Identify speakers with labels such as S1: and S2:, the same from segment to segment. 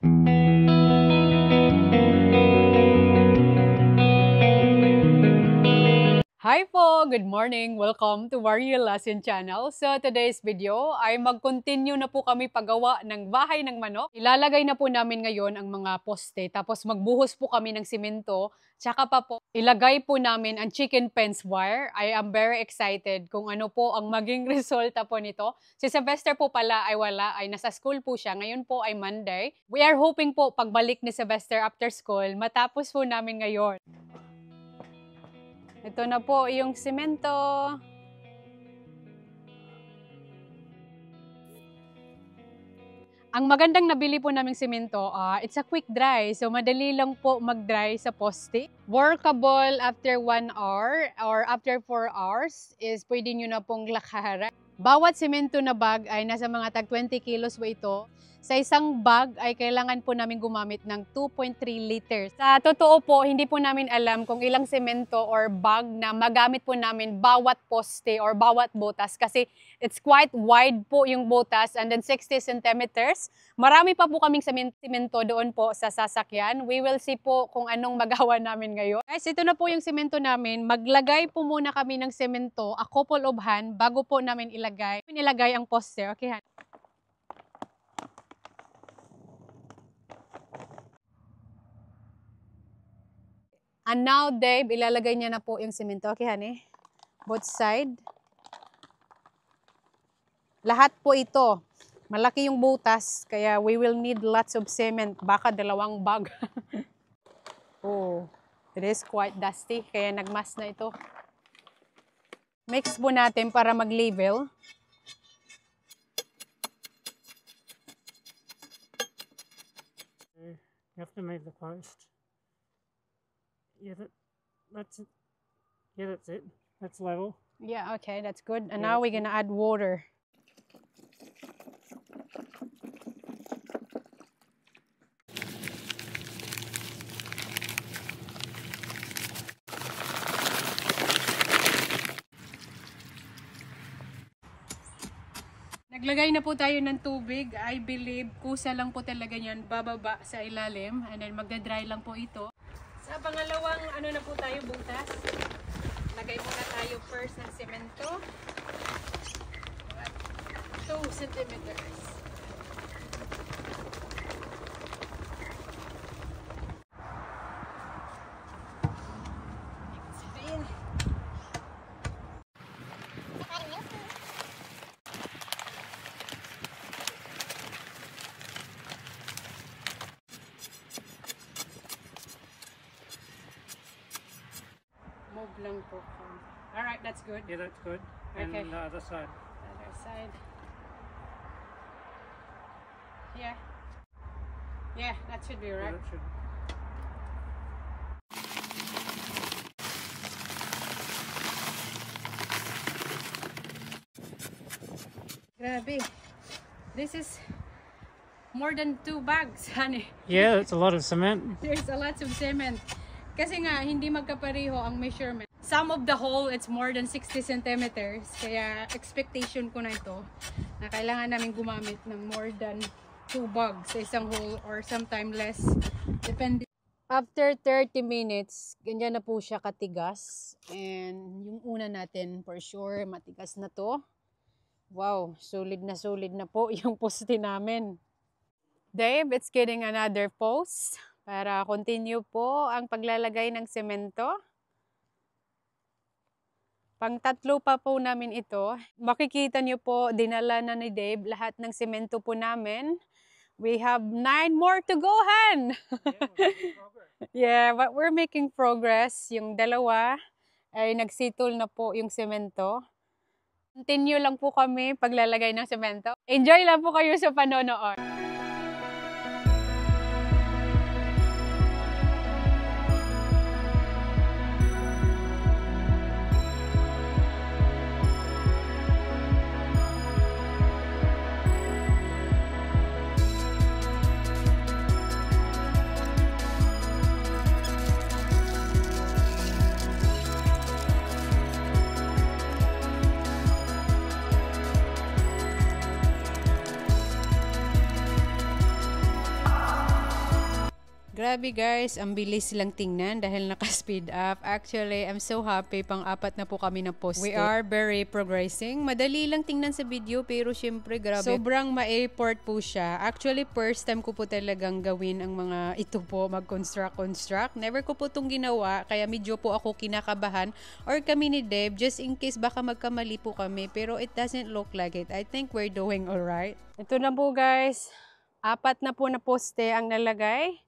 S1: Hi po! Good morning! Welcome to Wario Lesson Channel. So today's video ay mag-continue na po kami paggawa ng bahay ng manok. Ilalagay na po namin ngayon ang mga poste, tapos magbuhos po kami ng simento, tsaka pa po ilagay po namin ang chicken fence wire. I am very excited kung ano po ang maging resulta po nito. Si Sylvester po pala ay wala, ay nasa school po siya. Ngayon po ay Monday. We are hoping po pagbalik ni Sylvester after school, matapos po namin ngayon. Ito na po yung simento. Ang magandang nabili po naming simento, it's a quick dry. So madali lang po mag-dry sa poste. Workable after 1 hour or after 4 hours is pwede nyo na pong lakaran. Bawat simento na bag ay nasa mga tag 20 kilos po ito. Sa isang bag ay kailangan po namin gumamit ng 2.3 liters. Sa totoo po, hindi po namin alam kung ilang semento or bag na magamit po namin bawat poste or bawat butas kasi it's quite wide po yung butas and then 60 centimeters. Marami pa po kaming semento doon po sa sasakyan. We will see po kung anong magawa namin ngayon. Guys, ito na po yung semento namin. Maglagay po muna kami ng semento, a couple of hand, bago po namin ilagay ang poste. Okay, Han? And now, Dave, ilalagay niya na po yung semento. Okay, honey? Both side. Lahat po ito. Malaki yung butas, kaya we will need lots of cement. Baka 2 bag. Oh, it is quite dusty, kaya nagmas na ito. Mix po natin para mag-level.
S2: You have to make the post. Yeah, that's it. Yeah, that's it. That's level.
S1: Yeah, okay, that's good. And now we're gonna add water. Naglagay na po tayo ng tubig. I believe kusa lang po talaga yan bababa sa ilalim. And then magdadry lang po ito. Sa pangalawang na po tayo butas. Lagay muna tayo first ng semento. 2 centimeters. Lang po. Alright, that's good.
S2: Yeah, that's good. And
S1: Okay.
S2: the other side.
S1: Other side. Yeah. Yeah, that should be
S2: Yeah,
S1: right.
S2: that should.
S1: Grabe. This is more than 2 bags, honey.
S2: Yeah, it's a lot of cement.
S1: There's a lot of cement. Kasi nga, hindi magkapareho ang measurement. Some of the hole, it's more than 60 centimeters. Kaya expectation ko na ito na kailangan namin gumamit ng more than 2 bags sa isang hole or sometime less. Depende. After 30 minutes, ganyan na po siya katigas. And yung una natin, for sure, matigas na to. Wow, solid na po yung poste namin. Dave, it's getting another post para continue po ang paglalagay ng semento. Pang-3 pa po namin ito. Makikita niyo po, dinala na ni Dave lahat ng semento po namin. We have 9 more to go, Han! Yeah, but we're making progress. Yung 2 ay nagsitol na po yung semento. Continue lang po kami paglalagay ng semento. Enjoy lang po kayo sa panonood. Grabe guys, ang bilis lang tingnan dahil naka-speed up. Actually, I'm so happy, pang-apat na po kami na poste. We are very progressing. Madali lang tingnan sa video pero syempre grabe. Sobrang ma-effort po siya. Actually, first time ko po talagang gawin ang mga ito po, mag-construct. Never ko po itong ginawa, kaya medyo po ako kinakabahan or kami ni Deb, just in case baka magkamali po kami. Pero it doesn't look like it. I think we're doing alright. Ito na po guys. 4 na po na poste ang nalagay.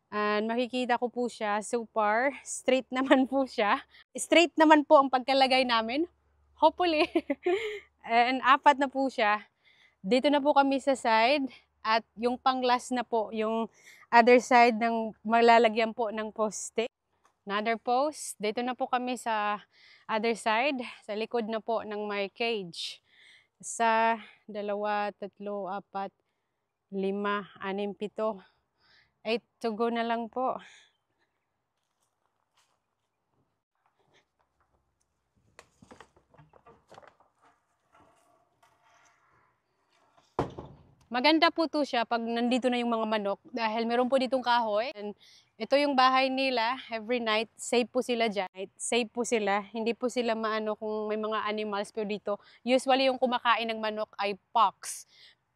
S1: And makikita ko po siya so far. Straight naman po siya. Straight naman po ang pagkalagay namin. Hopefully. And 4 na po siya. Dito na po kami sa side. At yung pang-last na po, yung other side ng malalagyan po ng poste. Another post. Dito na po kami sa other side. Sa likod na po ng my cage. 1, 2, 3, 4, 5, 6, 7, 8 to go na lang po. Maganda po to siya pag nandito na yung mga manok dahil meron po ditong kahoy. And ito yung bahay nila. Every night, safe po sila dyan. Safe po sila. Hindi po sila maano kung may mga animals po dito. Usually yung kumakain ng manok ay fox.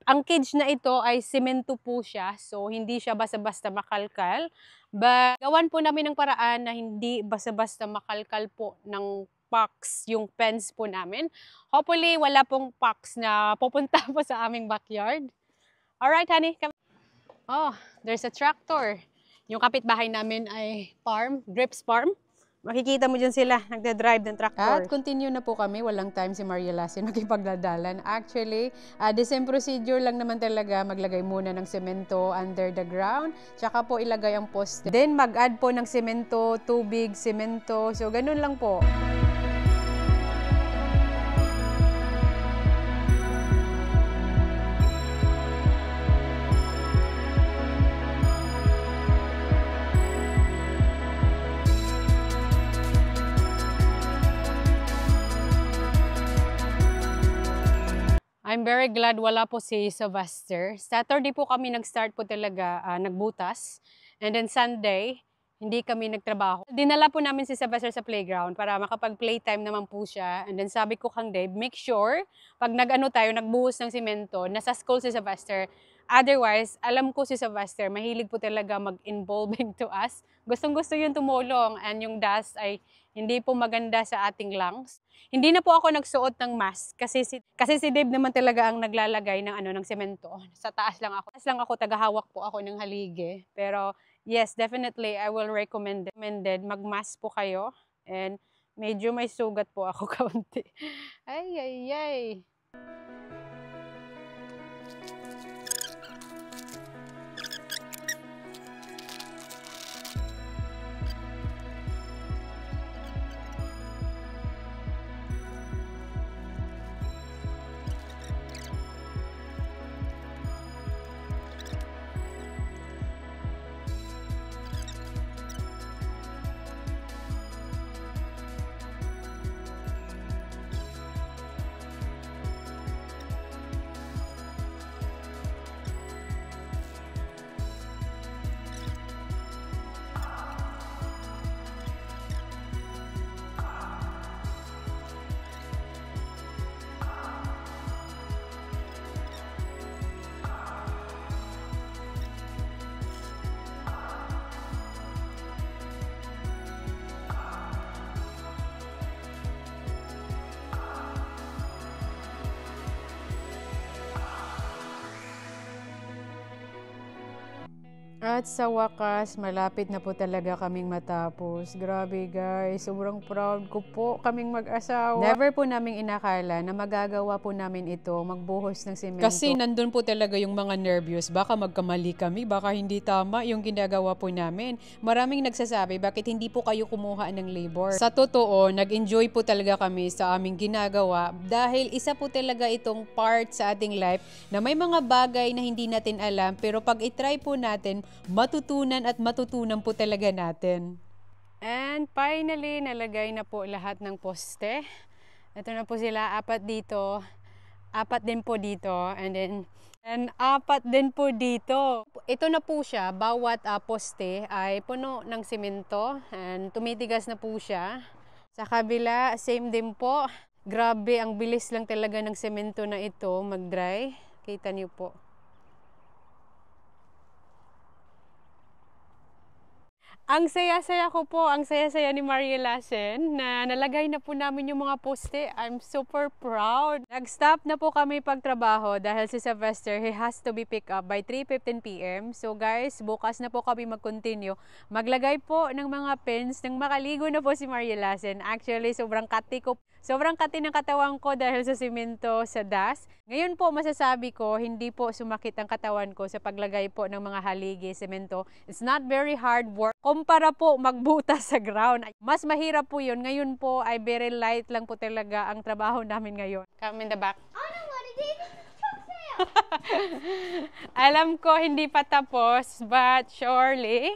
S1: Ang cage na ito ay semento po siya, so hindi siya basta-basta makalkal. But gawan po namin ng paraan na hindi basta-basta makalkal po ng fox yung fence po namin. Hopefully, wala pong fox na pupunta po sa aming backyard. Alright, honey. Oh, there's a tractor. Yung kapitbahay namin ay farm, Grips Farm. Makikita mo dyan sila, nagda-drive ng tractor. At continue na po kami, walang time si Maria Lasin makipagladalan. Actually, the same procedure lang naman talaga, maglagay muna ng semento under the ground, tsaka po ilagay ang poste. Then mag-add po ng semento, tubig, semento, so ganun lang po. I'm very glad wala po si Sylvester. Saturday po kami nag-start po talaga, nagbutas. And then Sunday, hindi kami nagtrabaho. Dinala po namin si Sylvester sa playground para makapag-playtime naman po siya. And then sabi ko kang Dave, make sure, pag nag-ano tayo, nagbuhos ng simento, nasa school si Sylvester. Otherwise, alam ko si Sylvester, mahilig po talaga mag-involving to us. Gustong-gusto yung tumulong and yung dust ay hindi po maganda sa ating lungs. Hindi na po ako nagsuot ng mask kasi si Dave naman talaga ang naglalagay ng ng semento. Sa taas lang ako. Tagahawak po ako ng haligi. Pero yes, definitely I will recommend mag-mask po kayo and medyo may sugat po ako kaunti. Ay. At sa wakas, malapit na po talaga kaming matapos. Grabe guys, sobrang proud ko po kaming mag-asawa. Never po naming inakala na magagawa po namin ito, magbuhos ng semento. Kasi nandun po talaga yung mga nervyos. Baka magkamali kami, baka hindi tama yung ginagawa po namin. Maraming nagsasabi, bakit hindi po kayo kumuha ng labor? Sa totoo, nag-enjoy po talaga kami sa aming ginagawa dahil isa po talaga itong part sa ating life na may mga bagay na hindi natin alam pero pag itry po natin, matutunan at matutunan po talaga natin. And finally, nalagay na po lahat ng poste. Ito na po sila, 4 dito, 4 din po dito. And then, And apat din po dito. Ito na po siya, bawat poste ay puno ng simento and tumitigas na po siya. Sa kabila, same din po. Grabe, ang bilis lang talaga ng semento na ito mag-dry. Kita niyo po. Ang saya-saya ko po, ang saya-saya ni Maria Lassen na nalagay na po namin yung mga poste. I'm super proud. Nag-stop na po kami pagtrabaho dahil si Sylvester, he has to be picked up by 3:15 p.m. So guys, bukas na po kami mag-continue. Maglagay po ng mga pins nang makaligo na po si Maria Lassen. Actually, sobrang kati ng katawan ko dahil sa simento, sa dust. Ngayon po, masasabi ko, hindi po sumakit ang katawan ko sa paglagay po ng mga haligi, semento. It's not very hard work. Kumpara po magbutas sa ground. Mas mahirap po yun. Ngayon po ay very light lang po talaga ang trabaho namin ngayon. Come in the back.
S3: I don't want to do this.
S1: Alam ko hindi pa tapos, but surely.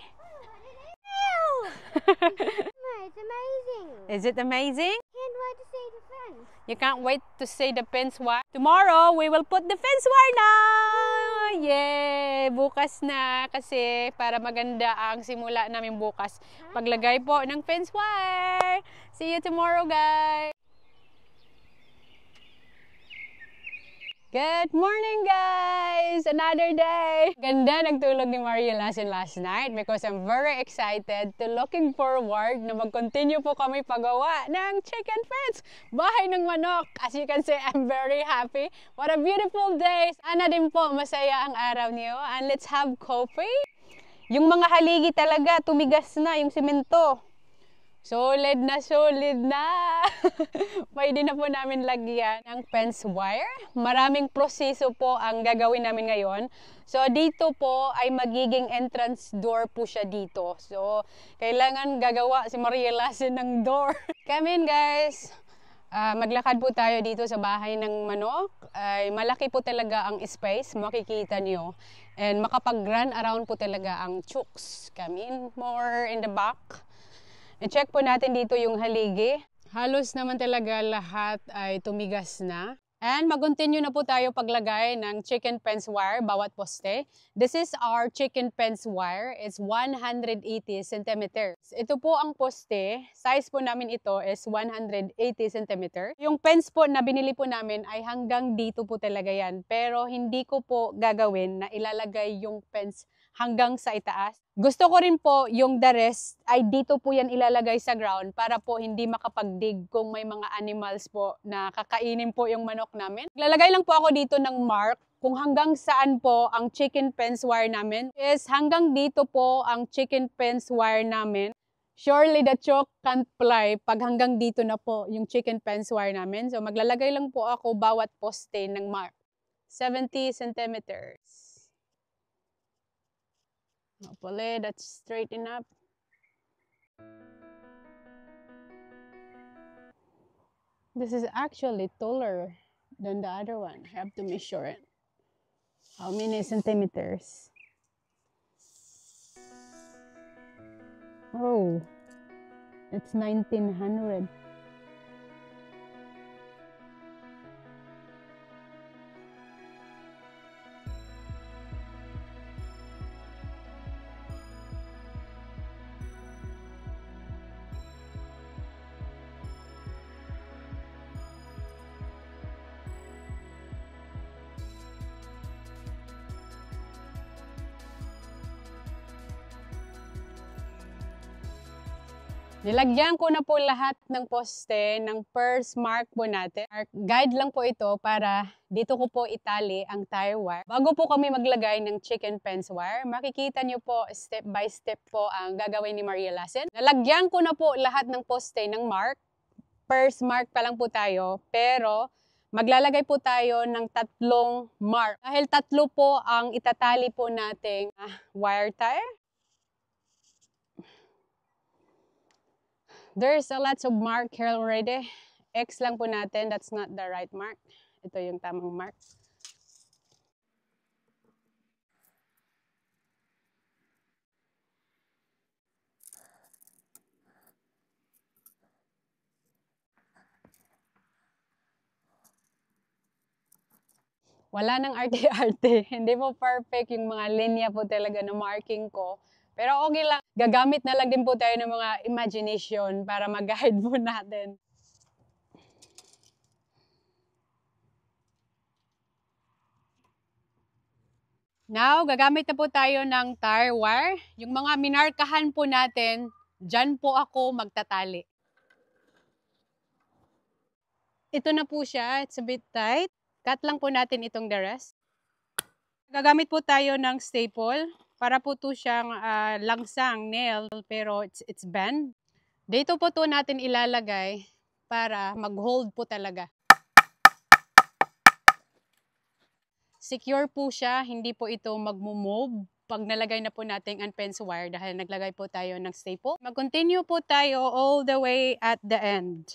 S3: It's amazing.
S1: Is it amazing?
S3: Can't wait to see the fence.
S1: You can't wait to see the fence wire. Tomorrow, we will put the fence wire na! Yay! Bukas na kasi para maganda ang simula namin bukas. Paglagay po ng fence wire. See you tomorrow, guys! Good morning, guys! Another day! Ganda nagtulog ni Maria Lassen last night because I'm very excited to looking forward na mag-continue po kami pagawa ng chicken fence, bahay ng manok. As you can see, I'm very happy. What a beautiful day! Sana din po masaya ang araw niyo and let's have coffee. Yung mga haligi talaga, tumigas na yung simento. Solid na solid na! Pwede na po namin lagyan ng fence wire. Maraming proseso po ang gagawin namin ngayon. So, dito po ay magiging entrance door po siya dito. So, kailangan gagawa si Maria Lassen ng door. Come in, guys! Maglakad po tayo dito sa bahay ng manok. Ay malaki po talaga ang space, makikita niyo. And makapag-run around po talaga ang chooks. Come in, more in the back. I-check po natin dito yung haligi. Halos naman talaga lahat ay tumigas na. And mag-continue na po tayo paglagay ng chicken fence wire bawat poste. This is our chicken fence wire. It's 180 centimeters. Ito po ang poste. Size po namin ito is 180 centimeters. Yung fence po na binili po namin ay hanggang dito po talaga yan. Pero hindi ko po gagawin na ilalagay yung fence hanggang sa itaas. Gusto ko rin po yung the rest ay dito po yan ilalagay sa ground para po hindi makapagdig kung may mga animals po na kakainin po yung manok namin. Lalagay lang po ako dito ng mark kung hanggang saan po ang chicken fence wire namin. Is hanggang dito po ang chicken fence wire namin. Surely the chook can't fly pag hanggang dito na po yung chicken fence wire namin. So maglalagay lang po ako bawat poste ng mark. 70 centimeters. Hopefully, that's straight enough. This is actually taller than the other one. I have to measure it. How many centimeters? Oh, it's 1900. Nilagyan ko na po lahat ng poste ng first mark po natin. Guide lang po ito para dito ko po itali ang tire wire. Bago po kami maglagay ng chicken fence wire, makikita nyo po step by step po ang gagawin ni Maria Lassen. Nalagyan ko na po lahat ng poste ng mark. First mark pa lang po tayo, pero maglalagay po tayo ng 3 mark. Dahil 3 po ang itatali po nating wire tire. There's a lots of mark here already. X lang po natin. That's not the right mark. Ito yung tamang mark. wala nang arte-arte. Hindi po perfect yung mga linya po talaga na marking ko. Pero okay lang. Gagamit na lang din po tayo ng mga imagination para mag-guide po natin. Now, gagamit na po tayo ng tire wire. Yung mga minarkahan po natin, dyan po ako magtatali. Ito na po siya. It's a bit tight. Cut lang po natin itong the rest. Gagamit po tayo ng staple para po ito siyang langsang nail pero it's bend. Dito po ito natin ilalagay para mag-hold po talaga. Secure po siya, hindi po ito magmo-move pag nalagay na po natin ang fence wire dahil naglagay po tayo ng staple. Mag-continue po tayo all the way at the end.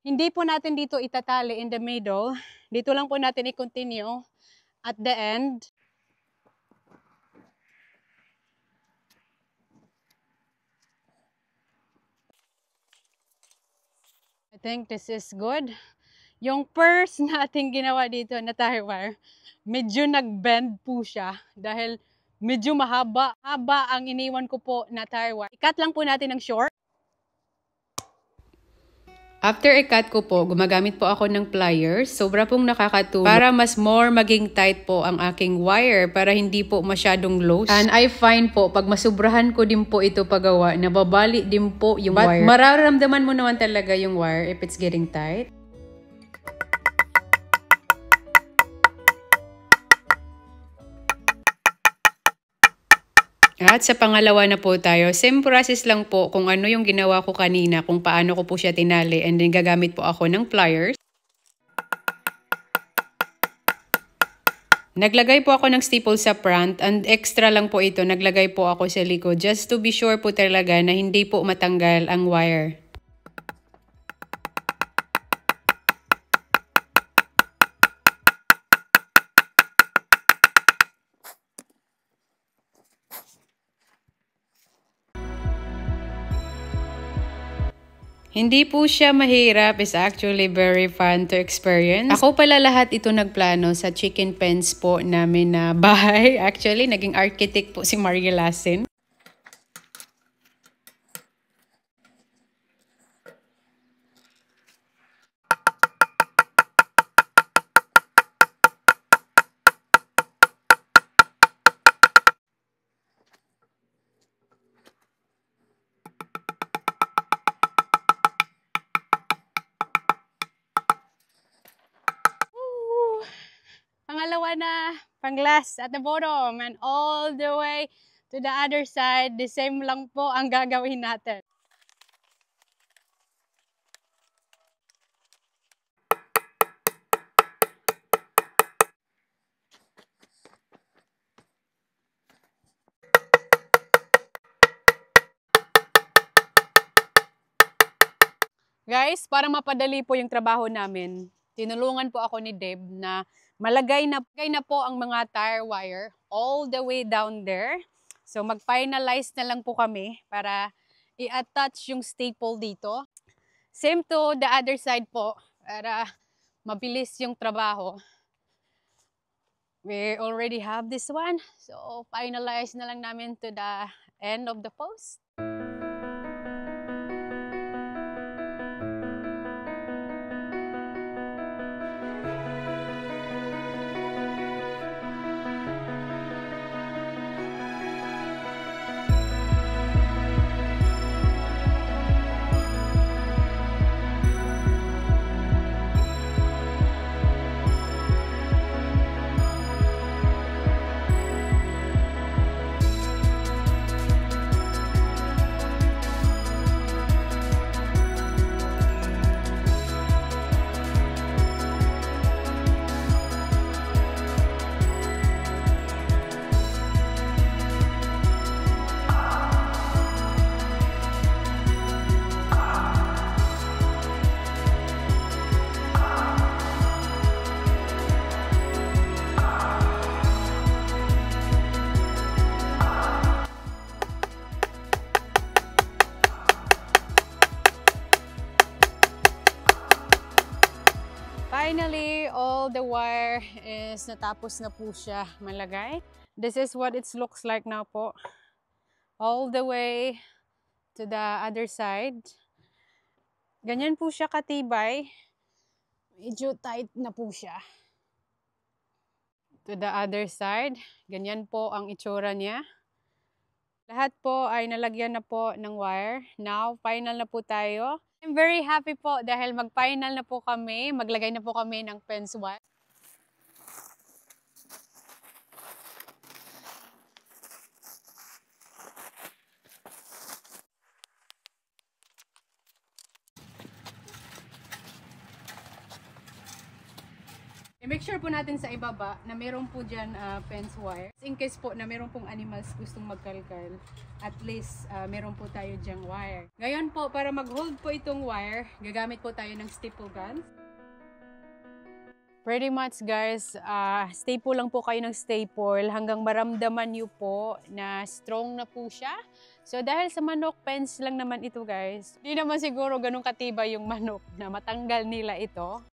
S1: Hindi po natin dito itatali in the middle. Dito lang po natin i-continue at the end. I think this is good. Yung first natin ginawa dito na tire wire, medyo nag-bend po siya dahil medyo mahaba. Haba ang iniwan ko po na tire wire. I-cut lang po natin ng short. After i-cut ko po, gumagamit po ako ng pliers. Sobra pong nakakatulong para mas more maging tight po ang aking wire para hindi po masyadong loose. And I find po, pag masubrahan ko din po ito pagawa, nababali din po yung wire. But mararamdaman mo naman talaga yung wire if it's getting tight. At sa pangalawa na po tayo, same process lang po kung ano yung ginawa ko kanina, kung paano ko po siya tinali, and then gagamit po ako ng pliers. Naglagay po ako ng staple sa front and extra lang po ito, naglagay po ako sa likod just to be sure po talaga na hindi po matanggal ang wire. Hindi po siya mahirap. It's actually very fun to experience. Ako pala lahat ito nagplano sa chicken pens po namin na bahay. Actually, naging architect po si Maria Lassen. Pangalawa na, pang-last at the bottom, and all the way to the other side, the same lang po ang gagawin natin. Guys, para mapadali po yung trabaho namin, tinulungan po ako ni Deb na malagay na po ang mga tire wire all the way down there. So mag-finalize na lang po kami para i-attach yung staple dito. Same to the other side po para mabilis yung trabaho. We already have this one. So finalize na lang namin to the end of the post. all the wire is natapos na po siya malagay. This is what it looks like now po. All the way to the other side. Ganyan po siya katibay. Medyo tight na po siya. To the other side. Ganyan po ang itsura niya. Lahat po ay nalagyan na po ng wire. Now, final na po tayo. I'm very happy po dahil mag-final na po kami. Maglagay na po kami ng fence wire. Make sure po natin sa ibaba na meron po dyan fence wire. In case po na meron pong animals gustong magkalkal, at least meron po tayo dyang wire. Ngayon po, para mag-hold po itong wire, gagamit po tayo ng staple gun. Pretty much guys, staple lang po kayo ng staple hanggang maramdaman nyo po na strong na po siya. So dahil sa manok, fence lang naman ito guys. Hindi naman siguro ganun katibay yung manok na matanggal nila ito.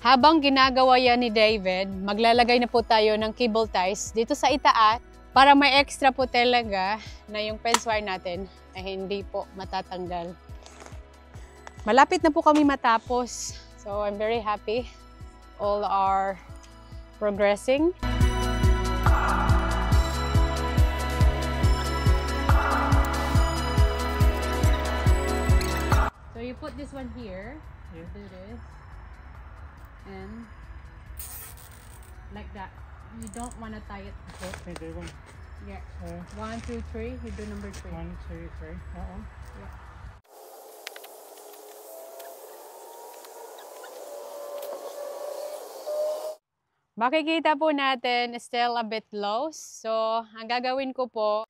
S1: Habang ginagawa yan ni David, maglalagay na po tayo ng cable ties dito sa itaas para may extra po talaga na yung fence wire natin ay hindi po matatanggal. Malapit na po kami matapos. So I'm very happy. All are progressing. So you put this one here.
S2: Yeah.
S1: Do this. And like that. You don't want to tie it.
S2: Okay, do one.
S1: Yeah. 1, 2, 3. You do number 3.
S2: 1, 2, 3. That one.
S1: Yeah. Makikita po natin still a bit low. So, ang gagawin po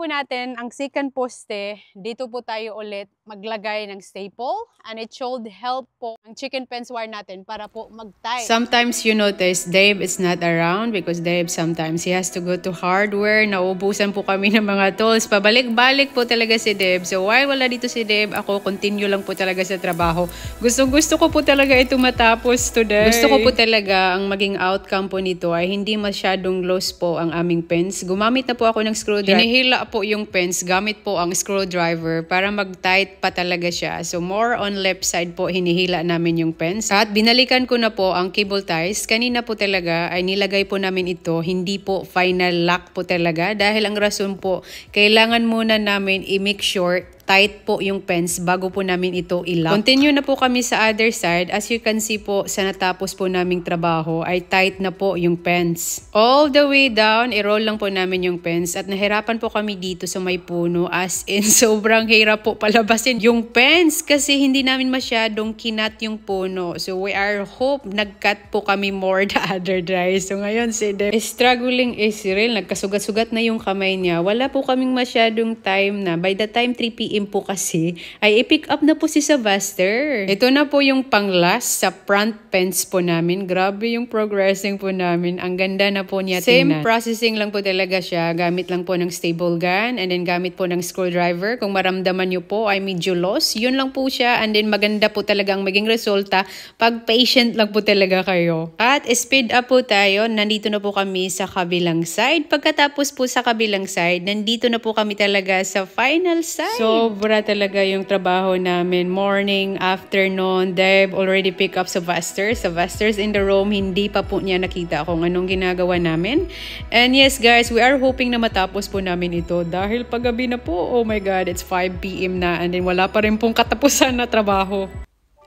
S1: natin, ang second poste, dito po tayo ulit maglagay ng staple. And it should help po ang chicken fence wire natin para po mag-tie.
S4: Sometimes you notice Dave is not around because Dave sometimes he has to go to hardware. Nauubusan po kami ng mga tools. Pabalik-balik po talaga si Dave. So while wala dito si Dave, ako continue lang po talaga sa trabaho. Gusto ko po talaga ito matapos today. Gusto ko po talaga ang maging outcome po nito ay hindi masyadong loose po ang aming fence. Gumamit na po ako ng screwdriver. Hinihila po yung fence gamit po ang screwdriver para mag-tight pa talaga siya. So more on left side po hinihila namin yung fence. At binalikan ko na po ang cable ties. Kanina po talaga ay nilagay po namin ito. Hindi po final lock po talaga. Dahil ang rason po, kailangan muna namin i-make sure tight po yung fence bago po namin ito i-lock. Continue na po kami sa other side. As you can see po, sa natapos po naming trabaho ay tight na po yung fence. All the way down, i-roll lang po namin yung fence at nahirapan po kami dito sa may puno as in sobrang hirap po palabasin yung fence kasi hindi namin masyadong kinat yung puno. So we are hope nag-cut po kami more the other day. So ngayon si Dave struggling is real. Nagkasugat-sugat na yung kamay niya. Wala po kaming masyadong time na. By the time 3 PM po kasi, ay i-pick up na po si Sylvester. Ito na po yung pang-last sa front fence po namin. Grabe yung progressing po namin. Ang ganda na po niya tingnan. Same processing lang po talaga siya. Gamit lang po ng stable gun and then gamit po ng screwdriver. Kung maramdaman nyo po ay medyo loose, yun lang po siya. And then maganda po talaga ang maging resulta pag patient lang po talaga kayo. At speed up po tayo. Nandito na po kami sa kabilang side. Pagkatapos po sa kabilang side, nandito na po kami talaga sa final side. Sobra talaga yung trabaho namin. Morning, afternoon, Dave already pick up Sylvester. Sylvester's in the room. Hindi pa po niya nakita kung anong ginagawa namin. And yes guys, we are hoping na matapos po namin ito. Dahil paggabi na po, oh my God, it's 5 PM na. And then wala pa rin pong katapusan na trabaho.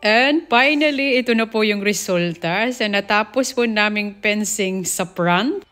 S4: And finally, ito na po yung resulta. So natapos po naming fencing sa front.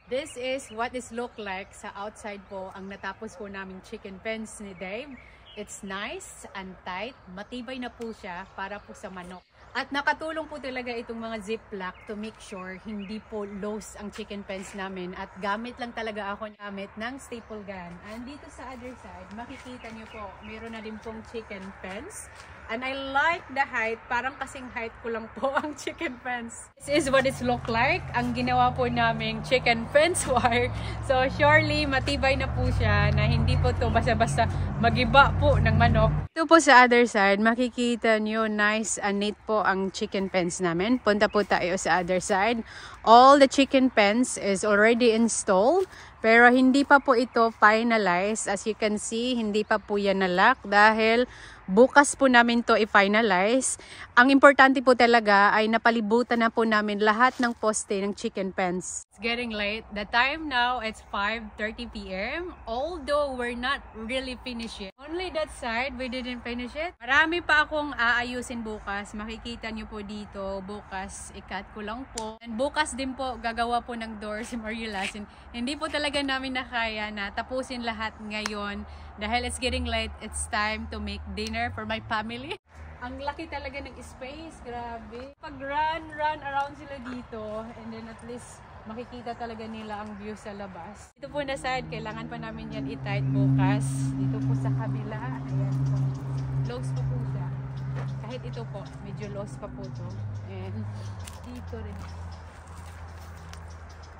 S1: This is what this look like sa outside po ang natapos po naming chicken fence ni Dave. It's nice and tight. Matibay na po siya para po sa manok. At nakatulong po talaga itong mga ziplock to make sure hindi po loose ang chicken fence namin. At gamit lang talaga ako ng staple gun. And dito sa other side, makikita niyo po, meron na din pong chicken fence. And I like the height. Parang kasing height ko lang po ang chicken fence. This is what it look like. Ang ginawa po naming chicken fence wire. So surely matibay na po siya na hindi po to basta-basta magiba po ng manok. Ito po sa other side, makikita nyo nice and neat po ang chicken fence namin. Punta po tayo sa other side. All the chicken fence is already installed. Pero hindi pa po ito finalized. As you can see, hindi pa po yan na-lock dahil bukas po namin to i-finalize. Ang importante po talaga ay napalibutan na po namin lahat ng poste ng chicken fence. It's getting late. The time now, it's 5:30 p.m. Although we're not really finished yet. Only that side, we didn't finish it. Marami pa akong aayusin bukas. Makikita nyo po dito. Bukas, i-cut ko lang po. And bukas din po, gagawa po ng door si Mariela. Hindi po talaga namin nakaya na tapusin lahat ngayon. Dahil it's getting late, it's time to make dinner for my family. Ang laki talaga ng space, grabe. Pag run around sila dito, and then at least makikita talaga nila ang view sa labas. Dito po na side, kailangan pa namin yan i-tight bukas. Dito po sa kabila, ayan po. Loose pa po siya. Kahit ito po, medyo loose pa po to. And dito rin.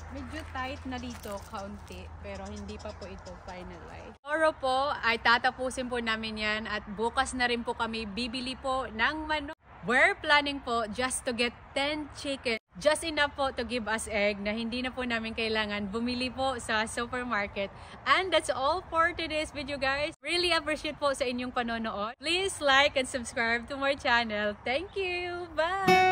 S1: Medyo tight na dito, kaunti, pero hindi pa po ito finalized. Tomorrow po ay tatapusin po namin yan at bukas na rin po kami bibili po ng manok. We're planning po just to get 10 chicken. Just enough po to give us egg na hindi na po namin kailangan bumili po sa supermarket. And that's all for today's video, guys. Really appreciate po sa inyong panonood. Please like and subscribe to my channel. Thank you! Bye!